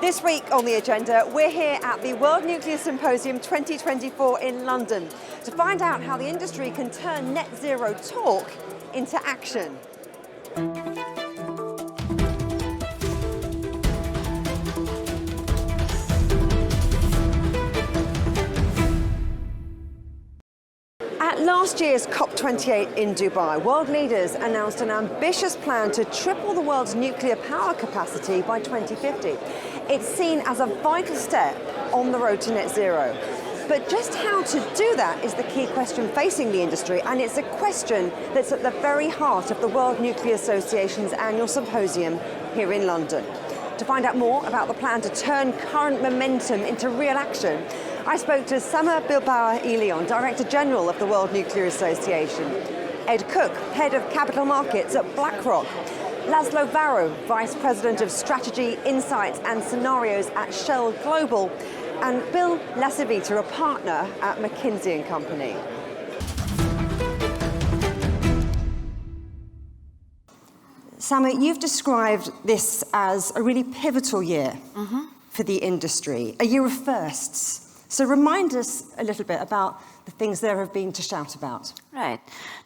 This week on the agenda, we're here at the World Nuclear Symposium 2024 in London to find out how the industry can turn net zero talk into action. At last year's COP28 in Dubai, world leaders announced an ambitious plan to triple the world's nuclear power capacity by 2050. It's seen as a vital step on the road to net zero. But just how to do that is the key question facing the industry, and it's a question that's at the very heart of the World Nuclear Association's annual symposium here in London. To find out more about the plan to turn current momentum into real action, I spoke to Bilbao, Director General of the World Nuclear Association, Ed Cook, Head of Capital Markets at BlackRock, Laszlo Varro, Vice President of Strategy, Insights and Scenarios at Shell Global, and Bill Lacivita, a partner at McKinsey & Company. Sama, you've described this as a really pivotal year for the industry, a year of firsts. So remind us a little bit about the things there have been to shout about. Right.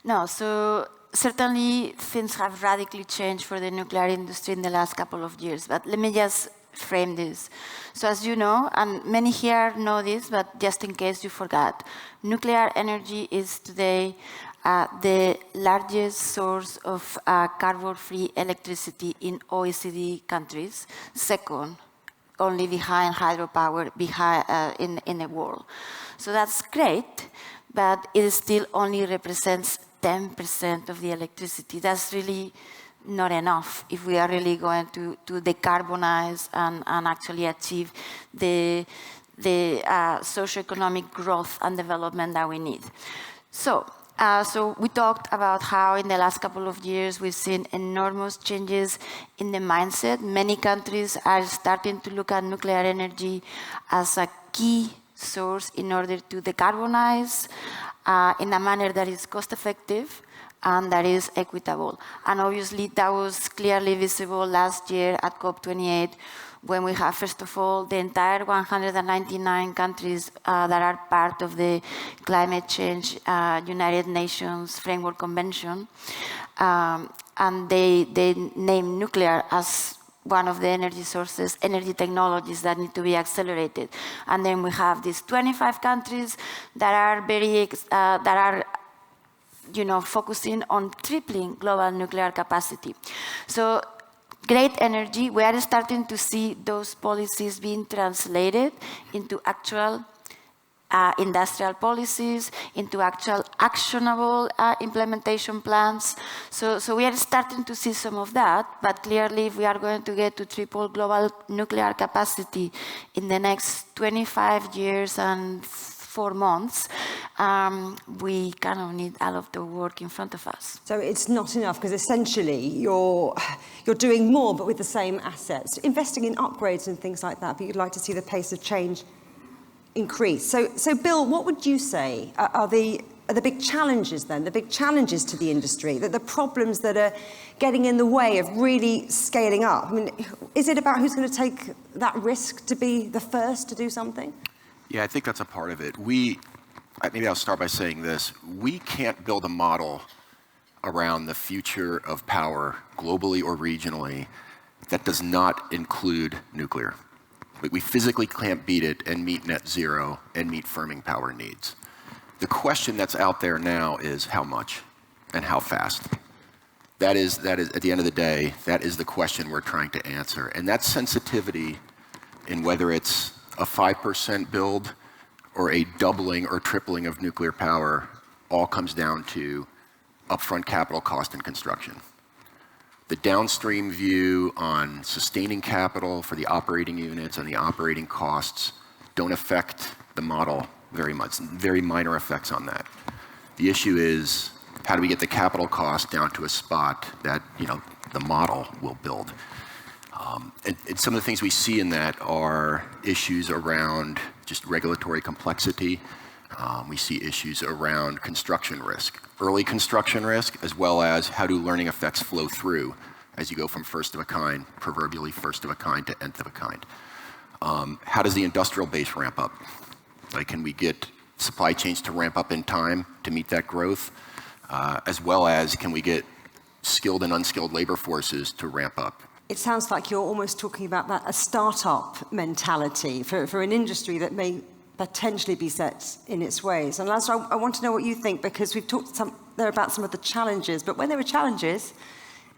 No, so certainly things have radically changed for the nuclear industry in the last couple of years, but let me just frame this. So as you know, and many here know this, but just in case you forgot, nuclear energy is today the largest source of carbon-free electricity in OECD countries, second only behind hydropower in the world. So that's great, but it still only represents 10% of the electricity. That's really not enough if we are really going to decarbonize and actually achieve the socioeconomic growth and development that we need. So we talked about how in the last couple of years we've seen enormous changes in the mindset. Many countries are starting to look at nuclear energy as a key source in order to decarbonize in a manner that is cost-effective and that is equitable. And obviously that was clearly visible last year at COP28 when we have, first of all, the entire 199 countries that are part of the Climate Change United Nations Framework Convention, and they name nuclear as one of the energy sources, energy technologies that need to be accelerated. And then we have these 25 countries that are focusing on tripling global nuclear capacity. So great energy, we are starting to see those policies being translated into actual industrial policies, into actual actionable implementation plans. So we are starting to see some of that, but clearly if we are going to get to triple global nuclear capacity in the next 25 years and 4 months, we kind of need all of the work in front of us. So it's not enough because essentially you're doing more but with the same assets, investing in upgrades and things like that, but you'd like to see the pace of change increase. So Bill, what would you say are the big challenges then, the big challenges to the industry, the problems that are getting in the way of really scaling up? I mean, is it about who's going to take that risk to be the first to do something? Yeah, I think that's a part of it. Maybe I'll start by saying this. We can't build a model around the future of power, globally or regionally, that does not include nuclear. We physically can't beat it and meet net zero and meet firming power needs. The question that's out there now is how much and how fast. That is, at the end of the day, that is the question we're trying to answer. And that sensitivity in whether it's a 5% build or a doubling or tripling of nuclear power all comes down to upfront capital cost and construction. The downstream view on sustaining capital for the operating units and the operating costs don't affect the model very much, very minor effects on that. The issue is how do we get the capital cost down to a spot that the model will build. And some of the things we see in that are issues around just regulatory complexity. We see issues around construction risk, early construction risk, as well as how do learning effects flow through as you go from first of a kind, proverbially first of a kind, to nth of a kind. How does the industrial base ramp up? Like, can we get supply chains to ramp up in time to meet that growth? As well as, can we get skilled and unskilled labor forces to ramp up? It sounds like you're almost talking about that, a startup mentality for an industry that may potentially be set in its ways. And Laszlo, I want to know what you think, because we've talked there about some of the challenges, but when there are challenges,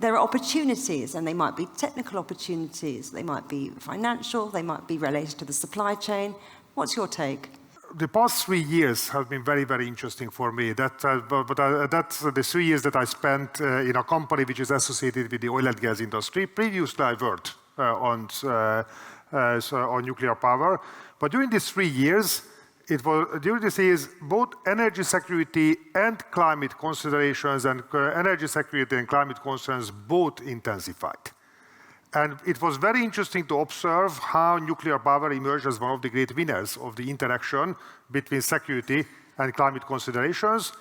there are opportunities, and they might be technical opportunities, they might be financial, they might be related to the supply chain. What's your take? The past 3 years have been very, very interesting for me. That's the 3 years that I spent in a company which is associated with the oil and gas industry. Previously, I worked on nuclear power. But during these 3 years, both energy security and climate considerations and energy security and climate concerns both intensified. And it was very interesting to observe how nuclear power emerged as one of the great winners of the interaction between security and climate considerations.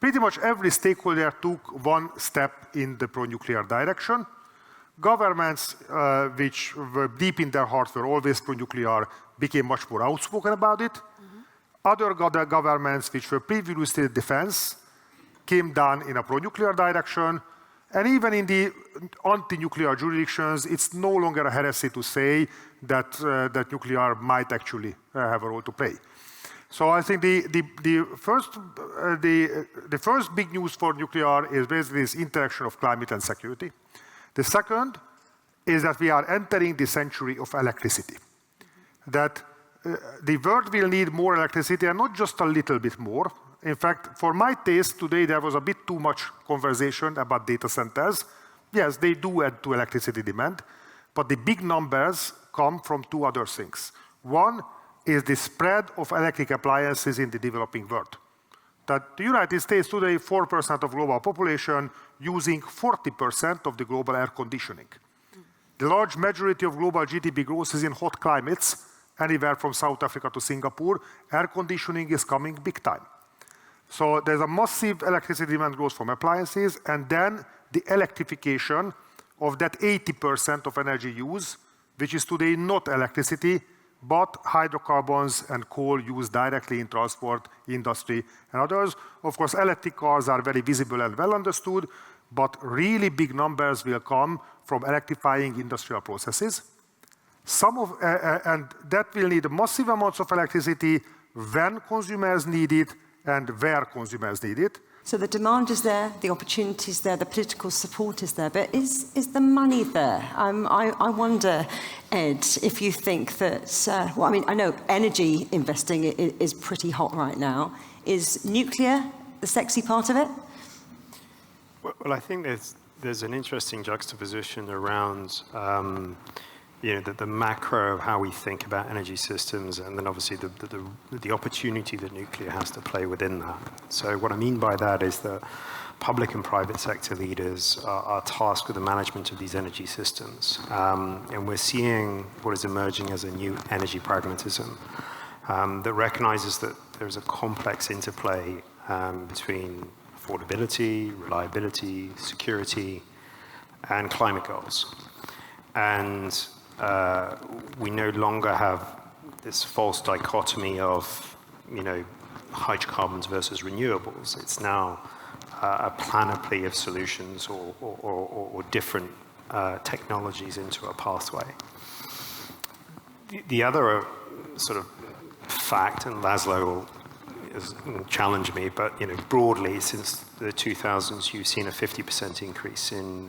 Pretty much every stakeholder took one step in the pro-nuclear direction. Governments, which were deep in their hearts, were always pro-nuclear, became much more outspoken about it. Other governments, which were previously defense, came down in a pro-nuclear direction. And even in the anti-nuclear jurisdictions, it's no longer a heresy to say that, that nuclear might actually have a role to play. So I think the first big news for nuclear is basically this interaction of climate and security. The second is that we are entering the century of electricity. That the world will need more electricity, and not just a little bit more. In fact, for my taste, today there was a bit too much conversation about data centers. Yes, they do add to electricity demand, but the big numbers come from two other things. One is the spread of electric appliances in the developing world. That the United States today, 4% of global population, using 40% of the global air conditioning. The large majority of global GDP growth is in hot climates, anywhere from South Africa to Singapore. Air conditioning is coming big time. So there's a massive electricity demand growth from appliances, and then the electrification of that 80% of energy use, which is today not electricity, but hydrocarbons and coal used directly in transport, industry, and others. Of course, electric cars are very visible and well understood, but really big numbers will come from electrifying industrial processes. And that will need massive amounts of electricity when consumers need it and where consumers need it. So the demand is there, the opportunity is there, the political support is there, but is the money there? I wonder, Ed, if you think that, well, I mean, I know energy investing is pretty hot right now. Is nuclear the sexy part of it? Well, I think there's an interesting juxtaposition around you know, the macro of how we think about energy systems, and then obviously the opportunity that nuclear has to play within that. So what I mean by that is that public and private sector leaders are tasked with the management of these energy systems. And we're seeing what is emerging as a new energy pragmatism that recognizes that there's a complex interplay between affordability, reliability, security, and climate goals. And we no longer have this false dichotomy of, you know, hydrocarbons versus renewables. It's now a panoply of solutions or different technologies into a pathway. The other sort of fact, and Laszlo has challenged me, but you know, broadly since the 2000s, you've seen a 50% increase in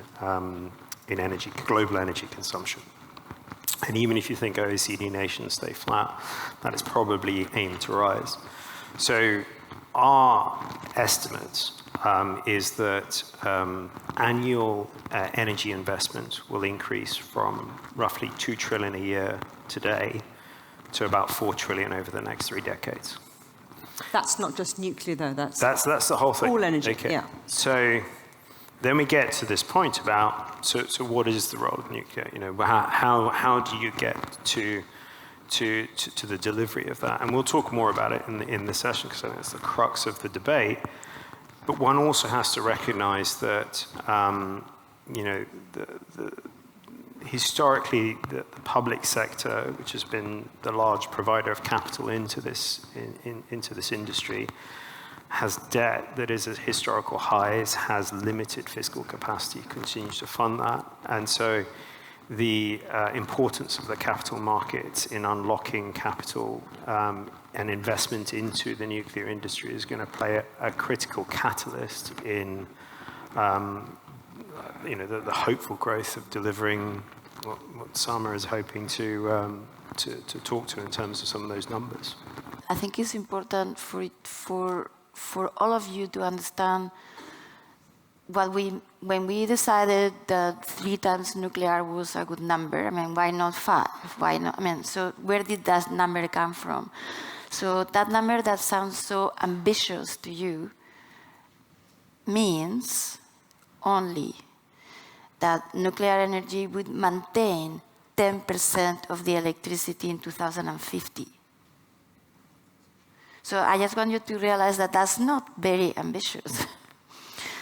energy, global energy consumption. And even if you think OECD nations stay flat, that is probably aimed to rise. So our estimate is that annual energy investment will increase from roughly 2 trillion a year today to about 4 trillion over the next 3 decades. That's not just nuclear, though. That's the whole thing. All energy. Okay. Yeah. So then we get to this point about so what is the role of nuclear? You know, how do you get to the delivery of that? And we'll talk more about it in the session, because I think it's the crux of the debate. But one also has to recognize that you know, historically, the public sector, which has been the large provider of capital into this industry, has debt that is at historical highs, has limited fiscal capacity, continues to fund that. And so the importance of the capital markets in unlocking capital and investment into the nuclear industry is going to play a critical catalyst in the hopeful growth of delivering what Sama is hoping to talk to in terms of some of those numbers. I think it's important for all of you to understand when we decided that 3 times nuclear was a good number. I mean, why not 5? Why not? I mean, so where did that number come from? So that number that sounds so ambitious to you means only that nuclear energy would maintain 10% of the electricity in 2050. So I just want you to realize that that's not very ambitious.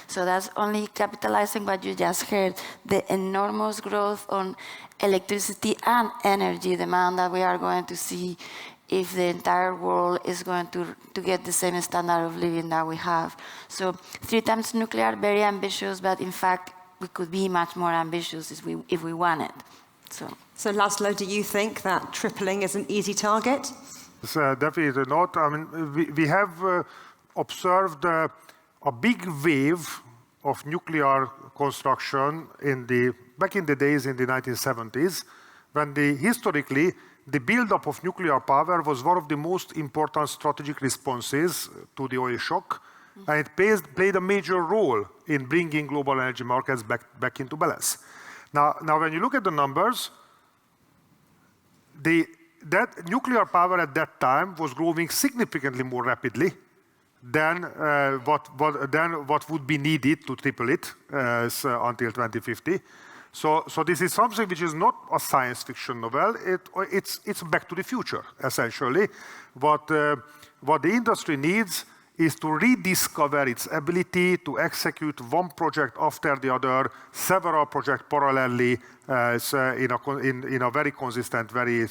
So that's only capitalizing what you just heard, the enormous growth on electricity and energy demand that we are going to see if the entire world is going to get the same standard of living that we have. So 3 times nuclear, very ambitious, but in fact, we could be much more ambitious if we wanted. So Laszlo, do you think that tripling is an easy target? It's definitely not. I mean, we have observed a big wave of nuclear construction back in the days in the 1970s, when historically the buildup of nuclear power was one of the most important strategic responses to the oil shock, and it played a major role in bringing global energy markets back into balance. Now when you look at the numbers, that nuclear power at that time was growing significantly more rapidly than what would be needed to triple it until 2050. So this is something which is not a science fiction novel. It's back to the future, essentially. What the industry needs is to rediscover its ability to execute one project after the other, several projects parallelly, in a very consistent, very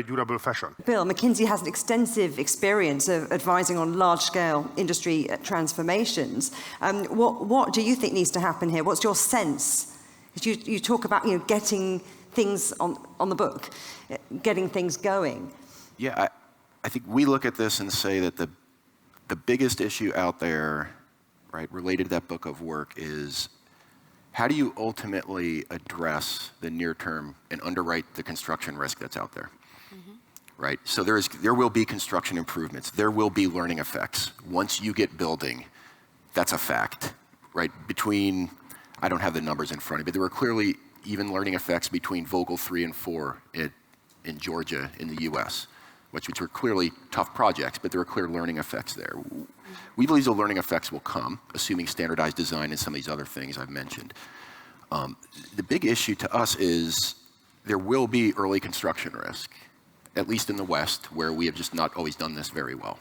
durable fashion. Bill, McKinsey has an extensive experience of advising on large-scale industry transformations. What do you think needs to happen here? What's your sense? You talk about getting things on the book, getting things going. Yeah, I think we look at this and say that the biggest issue out there, right, related to that book of work is how do you ultimately address the near term and underwrite the construction risk that's out there, right? So there will be construction improvements. There will be learning effects. Once you get building, that's a fact, right? I don't have the numbers in front of me, but there were clearly even learning effects between Vogtle 3 and 4 in Georgia in the US. Which were clearly tough projects, but there were clear learning effects there. We believe the learning effects will come, assuming standardized design and some of these other things I've mentioned. The big issue to us is there will be early construction risk, at least in the West, where we have just not always done this very well.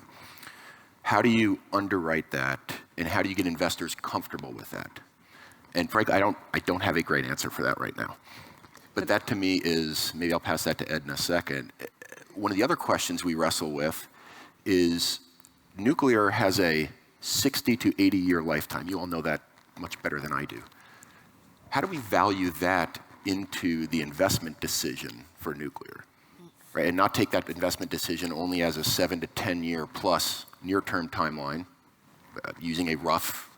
How do you underwrite that, and how do you get investors comfortable with that? And frankly, I don't have a great answer for that right now. But that to me is, maybe I'll pass that to Ed in a second. One of the other questions we wrestle with is nuclear has a 60 to 80 year lifetime. You all know that much better than I do. How do we value that into the investment decision for nuclear, right? And not take that investment decision only as a 7 to 10 year plus near term timeline, using a rough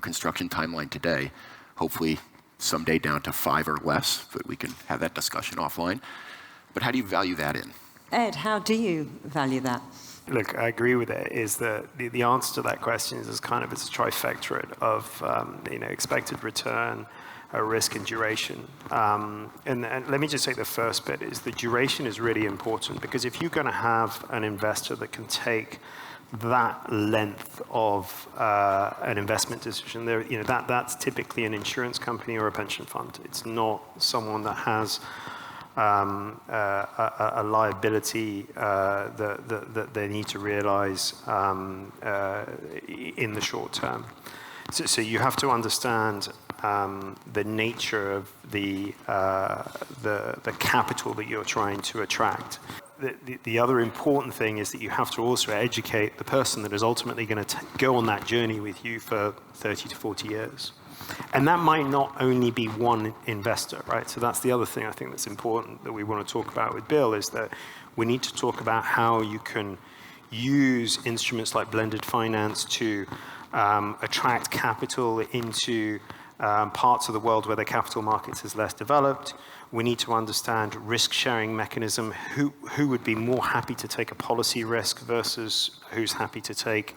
construction timeline today, hopefully someday down to 5 or less, but we can have that discussion offline. But how do you value that in? Ed, how do you value that? Look, I agree with it. Is that the answer to that question is kind of it's a trifecta of expected return, risk, and duration. And let me just say the first bit is the duration is really important, because if you're going to have an investor that can take that length of an investment decision, that's typically an insurance company or a pension fund. It's not someone that has a liability that they need to realize in the short term. So you have to understand the nature of the capital that you're trying to attract. The other important thing is that you have to also educate the person that is ultimately going to go on that journey with you for 30 to 40 years. And that might not only be one investor, right? So that's the other thing I think that's important that we want to talk about with Bill, is that we need to talk about how you can use instruments like blended finance to attract capital into parts of the world where the capital markets is less developed. We need to understand risk-sharing mechanism, who would be more happy to take a policy risk versus who's happy to take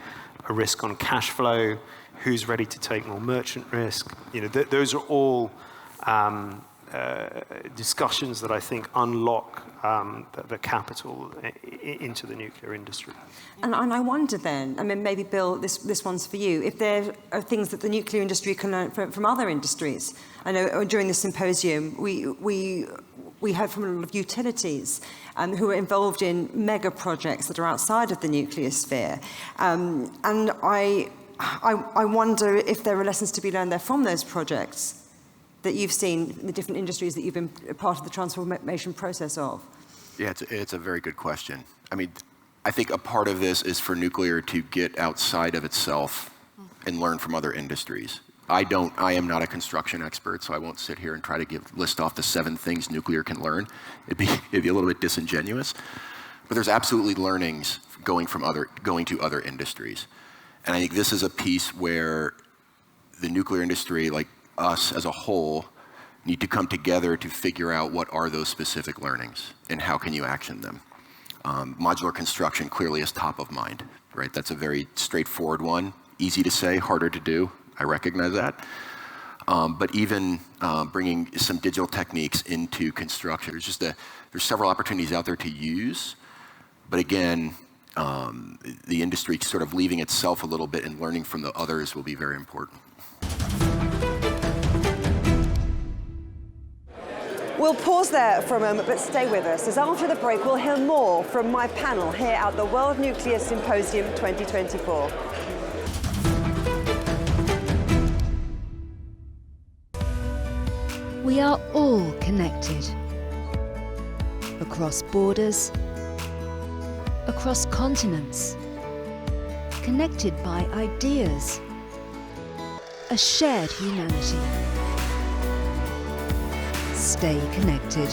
a risk on cash flow, who's ready to take more merchant risk. You know, those are all discussions that I think unlock the capital into the nuclear industry. And I wonder then, I mean, maybe Bill, this one's for you, if there are things that the nuclear industry can learn from other industries. I know during the symposium, we heard from a lot of utilities who are involved in mega projects that are outside of the nuclear sphere. And I wonder if there are lessons to be learned there from those projects that you've seen in the different industries that you've been part of the transformation process of? Yeah, it's a very good question. I mean, I think a part of this is for nuclear to get outside of itself and learn from other industries. I am not a construction expert, so I won't sit here and try to list off the 7 things nuclear can learn. It'd be a little bit disingenuous. But there's absolutely learnings going to other industries. And I think this is a piece where the nuclear industry, like us as a whole, need to come together to figure out what are those specific learnings and how can you action them. Modular construction clearly is top of mind, right? That's a very straightforward one. Easy to say, harder to do. I recognize that. But even bringing some digital techniques into construction, there's several opportunities out there to use. But again, the industry sort of leaving itself a little bit and learning from the others will be very important. We'll pause there for a moment, but stay with us, as after the break we'll hear more from my panel here at the World Nuclear Symposium 2024. We are all connected. Across borders, across continents, connected by ideas, a shared humanity. Stay connected.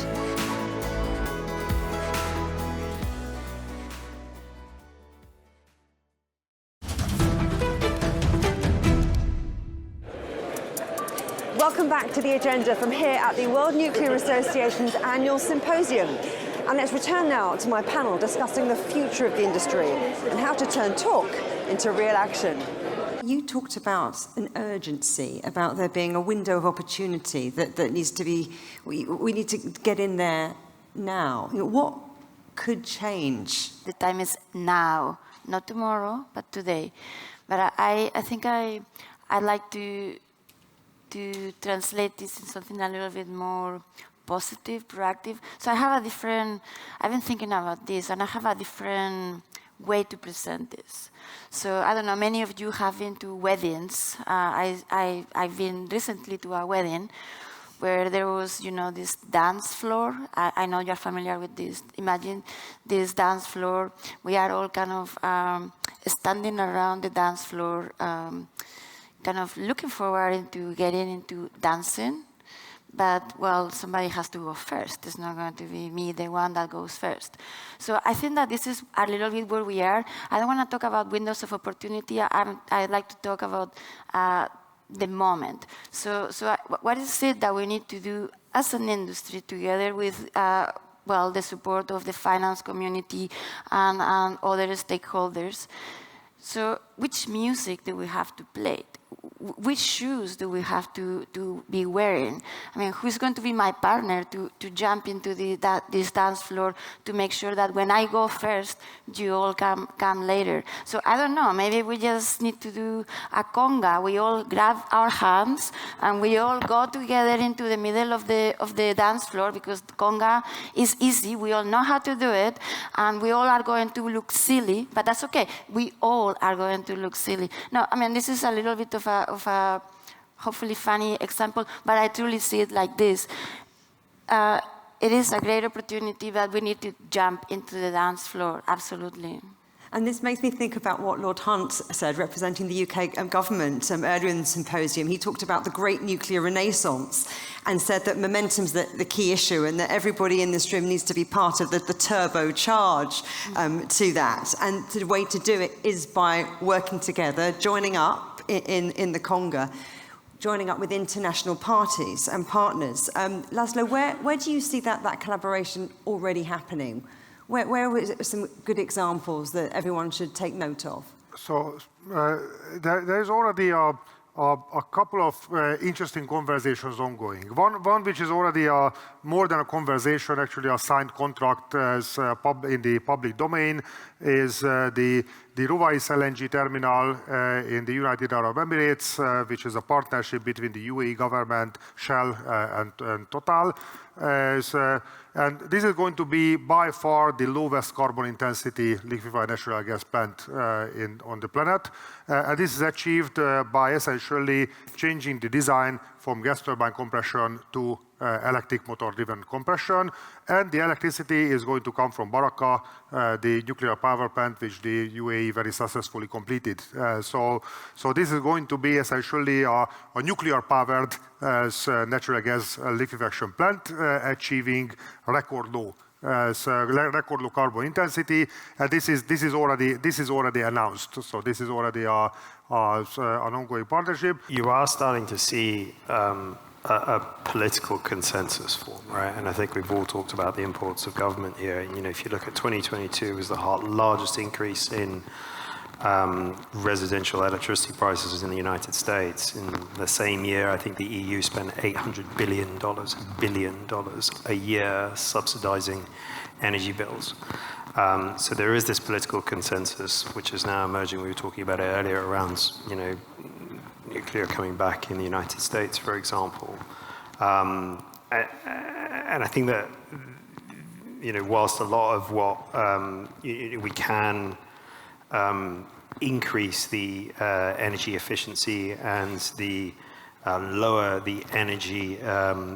Welcome back to the agenda from here at the World Nuclear Association's annual symposium. And let's return now to my panel discussing the future of the industry and how to turn talk into real action. You talked about an urgency, about there being a window of opportunity that needs to be, we need to get in there now. You know, what could change? The time is now, not tomorrow, but today. But I think I'd like to translate this in something a little bit more positive, proactive. So I've been thinking about this, and I have a different way to present this. So I don't know, many of you have been to weddings. I've been recently to a wedding where there was, this dance floor. I know you're familiar with this. Imagine this dance floor. We are all kind of standing around the dance floor, kind of looking forward into getting into dancing. But, well, somebody has to go first. It's not going to be me, the one that goes first. So I think that this is a little bit where we are. I don't want to talk about windows of opportunity. I'd like to talk about the moment. So what is it that we need to do as an industry together with, the support of the finance community and other stakeholders? So which music do we have to play? Which shoes do we have to be wearing? I mean, who's going to be my partner to jump into this dance floor to make sure that when I go first, you all come later? So I don't know, maybe we just need to do a conga. We all grab our hands and we all go together into the middle of the dance floor, because conga is easy. We all know how to do it, and we all are going to look silly, but that's okay. We all are going to look silly. No, I mean, this is a little bit of a hopefully funny example, but I truly see it like this. It is a great opportunity, but we need to jump into the dance floor, absolutely. And this makes me think about what Lord Hunt said, representing the UK government earlier in the symposium. He talked about the great nuclear renaissance and said that momentum's the key issue and that everybody in this room needs to be part of the turbo charge to that. And the way to do it is by working together, joining up in the Conga, joining up with international parties and partners. Laszlo, where do you see that collaboration already happening? Where are some good examples that everyone should take note of? So there's already a couple of interesting conversations ongoing. One which is already more than a conversation, actually a signed contract in the public domain, is the Ruwais LNG terminal in the United Arab Emirates, which is a partnership between the UAE government, Shell, and Total. And this is going to be by far the lowest carbon intensity liquefied natural gas plant on the planet. And this is achieved by essentially changing the design from gas turbine compression to electric motor-driven compression. And the electricity is going to come from Barakah, the nuclear power plant, which the UAE very successfully completed. So this is going to be essentially a nuclear-powered natural gas liquefaction plant achieving record low carbon intensity, and this is already announced. So this is already an ongoing partnership. You are starting to see a political consensus form, right? And I think we've all talked about the importance of government here. And, if you look at 2022, it was the largest increase in residential electricity prices in the United States. In the same year, I think the EU spent $800 billion a year subsidizing energy bills. So there is this political consensus, which is now emerging. We were talking about it earlier around, nuclear coming back in the United States, for example. And I think that, whilst a lot of what we can increase the energy efficiency and the lower the energy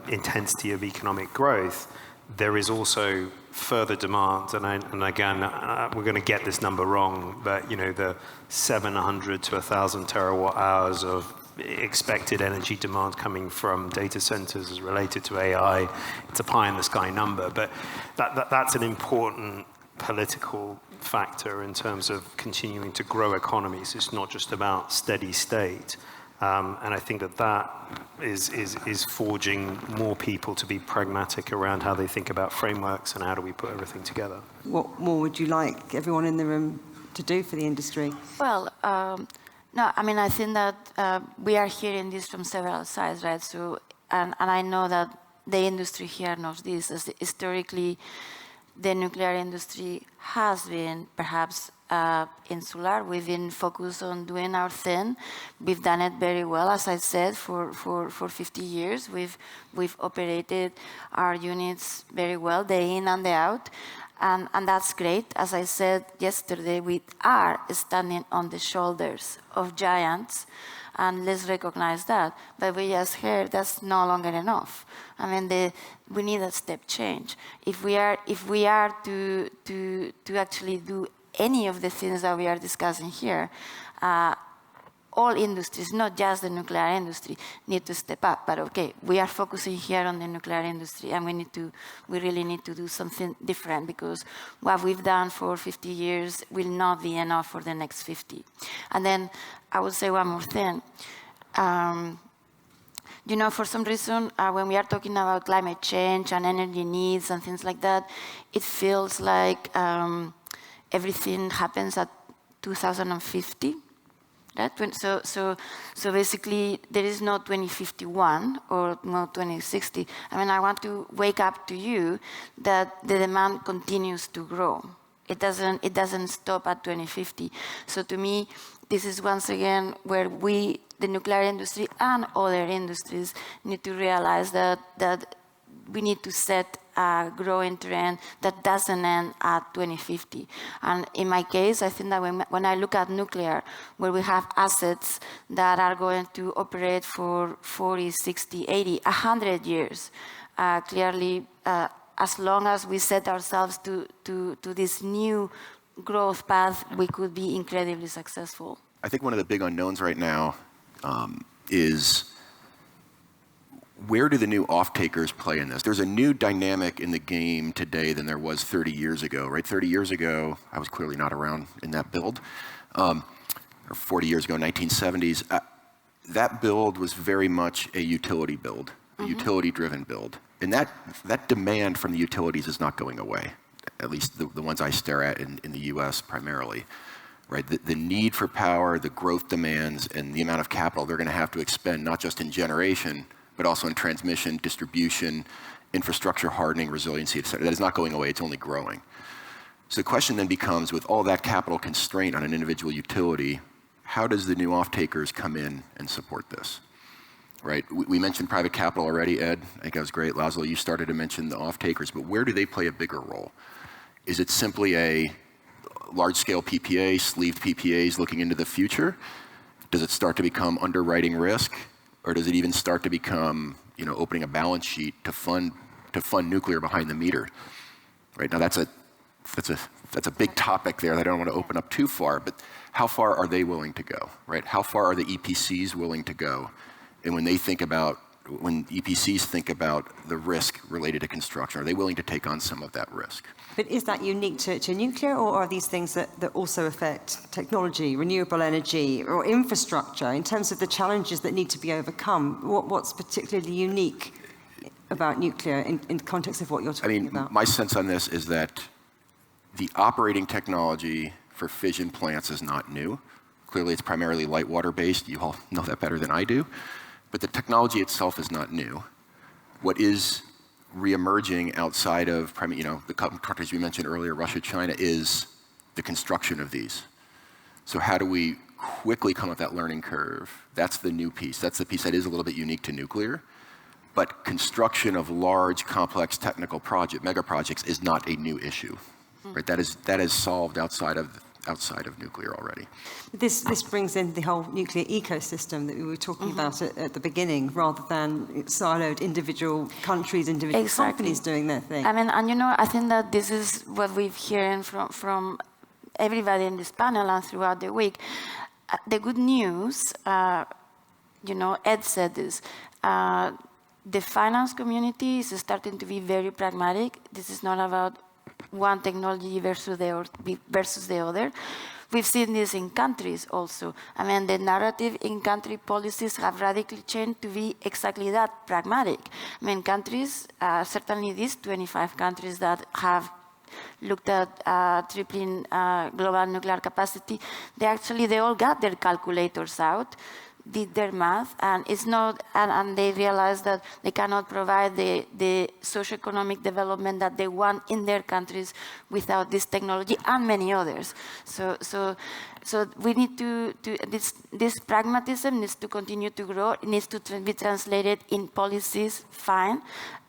intensity of economic growth, there is also further demand, and again, we're going to get this number wrong, but the 700 to 1,000 terawatt hours of expected energy demand coming from data centers is related to AI. It's a pie in the sky number, but that's an important political factor in terms of continuing to grow economies. It's not just about steady state. And I think that is forging more people to be pragmatic around how they think about frameworks and how do we put everything together. What more would you like everyone in the room to do for the industry? Well, no, I think that we are hearing this from several sides, right? So, and I know that the industry here knows this. As historically, the nuclear industry has been perhaps insular. We've been focused on doing our thing. We've done it very well, as I said, for 50 years. We've operated our units very well, day in and day out. And that's great. As I said yesterday, we are standing on the shoulders of giants, and let's recognize that. But we just heard that's no longer enough. We need a step change. If we are to actually do any of the things that we are discussing here, all industries, not just the nuclear industry, need to step up. But okay, we are focusing here on the nuclear industry, and we really need to do something different, because what we've done for 50 years will not be enough for the next 50. And then I would say one more thing. For some reason, when we are talking about climate change and energy needs and things like that, it feels like everything happens at 2050. Right? So basically, there is no 2051 or no 2060. I want to wake up to you that the demand continues to grow. It doesn't stop at 2050. So to me, this is once again where we, the nuclear industry and other industries, need to realize that we need to set a growing trend that doesn't end at 2050. And in my case, I think that when I look at nuclear, where we have assets that are going to operate for 40, 60, 80, 100 years, clearly, as long as we set ourselves to this new growth path, we could be incredibly successful. I think one of the big unknowns right now is where do the new off-takers play in this? There's a new dynamic in the game today than there was 30 years ago, right? 30 years ago, I was clearly not around in that build, or 40 years ago, 1970s. That build was very much a utility build, a utility-driven build. And that demand from the utilities is not going away, at least the ones I stare at in the US primarily. Right? The need for power, the growth demands, and the amount of capital they're going to have to expend, not just in generation, but also in transmission, distribution, infrastructure hardening, resiliency, et cetera. That is not going away, it's only growing. So the question then becomes, with all that capital constraint on an individual utility, how does the new off-takers come in and support this? Right? We mentioned private capital already, Ed. I think that was great. Laszlo, you started to mention the off-takers, but where do they play a bigger role? Is it simply a large-scale PPA, sleeved PPAs looking into the future? Does it start to become underwriting risk? Or does it even start to become, opening a balance sheet to fund nuclear behind the meter? Right now, that's a big topic there that I don't want to open up too far. But how far are they willing to go? Right? How far are the EPCs willing to go? And when EPCs think about the risk related to construction, are they willing to take on some of that risk? But is that unique to nuclear, or are these things that also affect technology, renewable energy, or infrastructure in terms of the challenges that need to be overcome? What's particularly unique about nuclear in the context of what you're talking about? My sense on this is that the operating technology for fission plants is not new. Clearly, it's primarily light water based. You all know that better than I do. But the technology itself is not new. What is reemerging outside of the countries we mentioned earlier, Russia, China, is the construction of these. So how do we quickly come up that learning curve? That's the new piece. That's the piece that is a little bit unique to nuclear. But construction of large, complex technical mega projects is not a new issue. Right? That is solved outside of nuclear already. This brings in the whole nuclear ecosystem that we were talking about at the beginning, rather than siloed individual countries, individual companies doing their thing. I think that this is what we've heard from everybody in this panel and throughout the week. The good news, Ed said this, the finance community is starting to be very pragmatic. This is not about one technology versus the other. We've seen this in countries also. The narrative in country policies have radically changed to be exactly that, pragmatic. Countries, certainly these 25 countries that have looked at tripling global nuclear capacity, they all got their calculators out, did their math, and they realized that they cannot provide the socioeconomic development that they want in their countries without this technology and many others. So we need this pragmatism needs to continue to grow. It needs to be translated in policies, fine.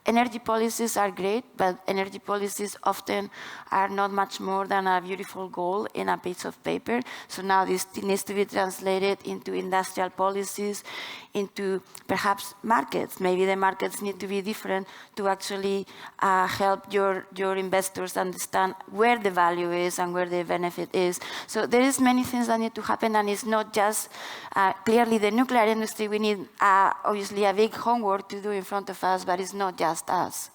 Energy policies are great, but energy policies often are not much more than a beautiful goal in a piece of paper. So now this needs to be translated into industrial policies, into perhaps markets. Maybe the markets need to be different to actually help your investors understand where the value is and where the benefit is. So there is many things that need to happen, and it's not just clearly the nuclear industry. We need obviously a big homework to do in front of us, but it's not just us.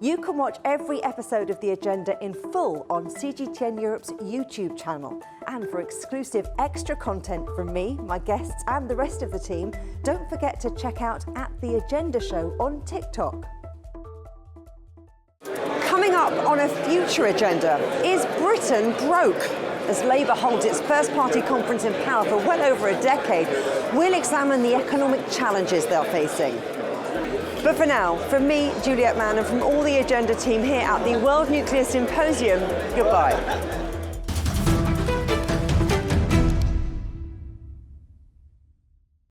You can watch every episode of The Agenda in full on CGTN Europe's YouTube channel. And for exclusive extra content from me, my guests, and the rest of the team, don't forget to check out @The Agenda Show on TikTok. Coming up on a future agenda, is Britain broke? As Labour holds its first party conference in power for well over a decade, we'll examine the economic challenges they're facing. But for now, from me, Juliet Mann, and from all the Agenda team here at the World Nuclear Symposium, goodbye.